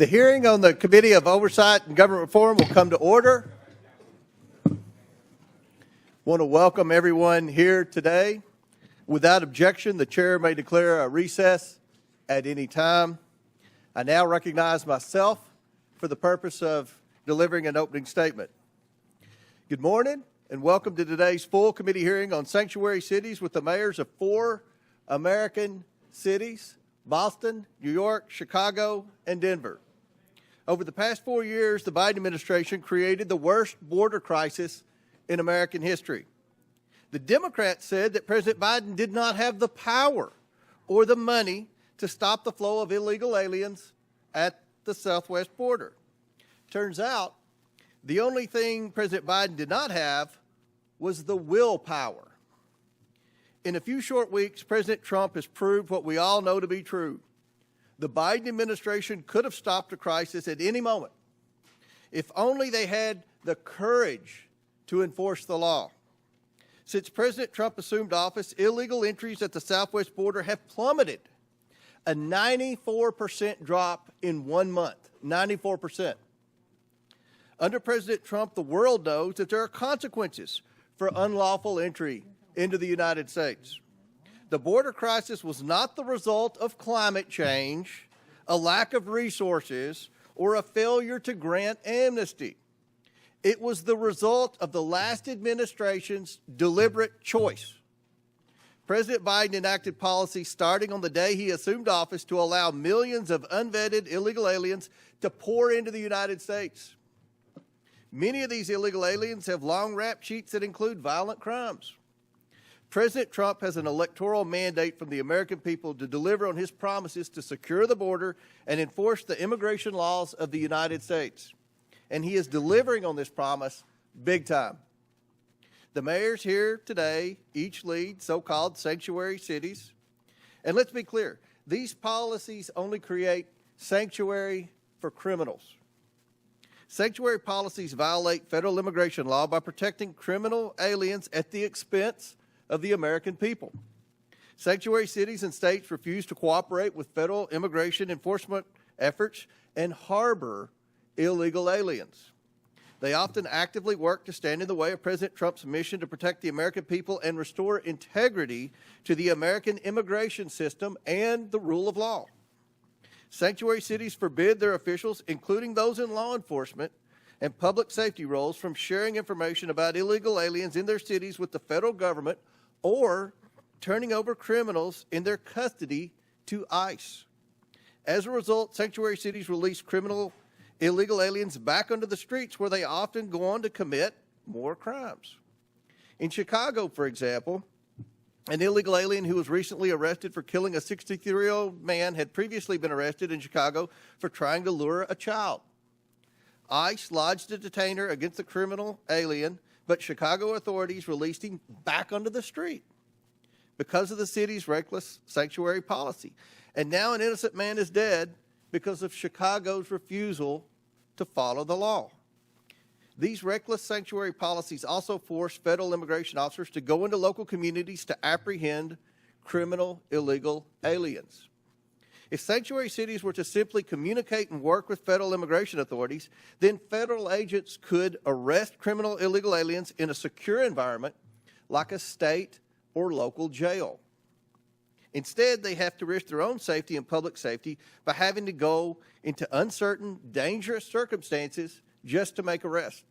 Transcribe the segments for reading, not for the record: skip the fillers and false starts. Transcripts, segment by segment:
The hearing on the Committee of Oversight and Government Reform will come to order. Want to welcome everyone here today. Without objection, the chair may declare a recess at any time. I now recognize myself for the purpose of delivering an opening statement. Good morning and welcome to today's full committee hearing on sanctuary cities with the mayors of 4 American cities: Boston, New York, Chicago, and Denver. Over the past 4 years, the Biden administration created the worst border crisis in American history. The Democrats said that President Biden did not have the power or the money to stop the flow of illegal aliens at the southwest border. Turns out, the only thing President Biden did not have was the willpower. In a few short weeks, President Trump has proved what we all know to be true. The Biden administration could have stopped the crisis at any moment if only they had the courage to enforce the law. Since President Trump assumed office, illegal entries at the southwest border have plummeted, a 94% drop in 1 month, 94%. Under President Trump, the world knows that there are consequences for unlawful entry into the United States. The border crisis was not the result of climate change, a lack of resources, or a failure to grant amnesty. It was the result of the last administration's deliberate choice. President Biden enacted policy starting on the day he assumed office to allow millions of unvetted illegal aliens to pour into the United States. Many of these illegal aliens have long rap sheets that include violent crimes. President Trump has an electoral mandate from the American people to deliver on his promises to secure the border and enforce the immigration laws of the United States. And he is delivering on this promise big time. The mayors here today each lead so-called sanctuary cities. And let's be clear, these policies only create sanctuary for criminals. Sanctuary policies violate federal immigration law by protecting criminal aliens at the expense of the American people. Sanctuary cities and states refuse to cooperate with federal immigration enforcement efforts and harbor illegal aliens. They often actively work to stand in the way of President Trump's mission to protect the American people and restore integrity to the American immigration system and the rule of law. Sanctuary cities forbid their officials, including those in law enforcement and public safety roles, from sharing information about illegal aliens in their cities with the federal government or turning over criminals in their custody to ICE. As a result, sanctuary cities release illegal aliens back onto the streets, where they often go on to commit more crimes. In Chicago, for example, an illegal alien who was recently arrested for killing a 63-year-old man had previously been arrested in Chicago for trying to lure a child. ICE lodged a detainer against the criminal alien, but Chicago authorities released him back onto the street because of the city's reckless sanctuary policy. And now an innocent man is dead because of Chicago's refusal to follow the law. These reckless sanctuary policies also force federal immigration officers to go into local communities to apprehend criminal illegal aliens. If sanctuary cities were to simply communicate and work with federal immigration authorities, then federal agents could arrest criminal illegal aliens in a secure environment like a state or local jail. Instead, they have to risk their own safety and public safety by having to go into uncertain, dangerous circumstances just to make arrests.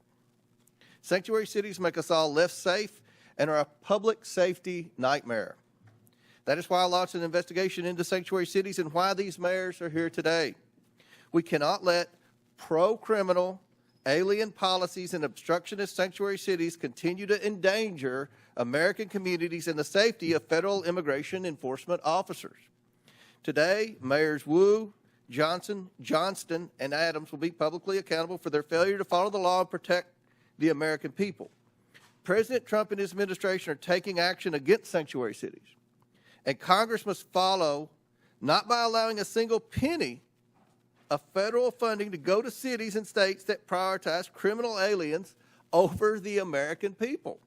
Sanctuary cities make us all less safe and are a public safety nightmare. That is why I launched an investigation into sanctuary cities and why these mayors are here today. We cannot let pro-criminal, alien policies and obstructionist sanctuary cities continue to endanger American communities and the safety of federal immigration enforcement officers. Today, Mayors Wu, Johnson, Johnston, and Adams will be publicly accountable for their failure to follow the law and protect the American people. President Trump and his administration are taking action against sanctuary cities. And Congress must follow, not by allowing a single penny of federal funding to go to cities and states that prioritize criminal aliens over the American people.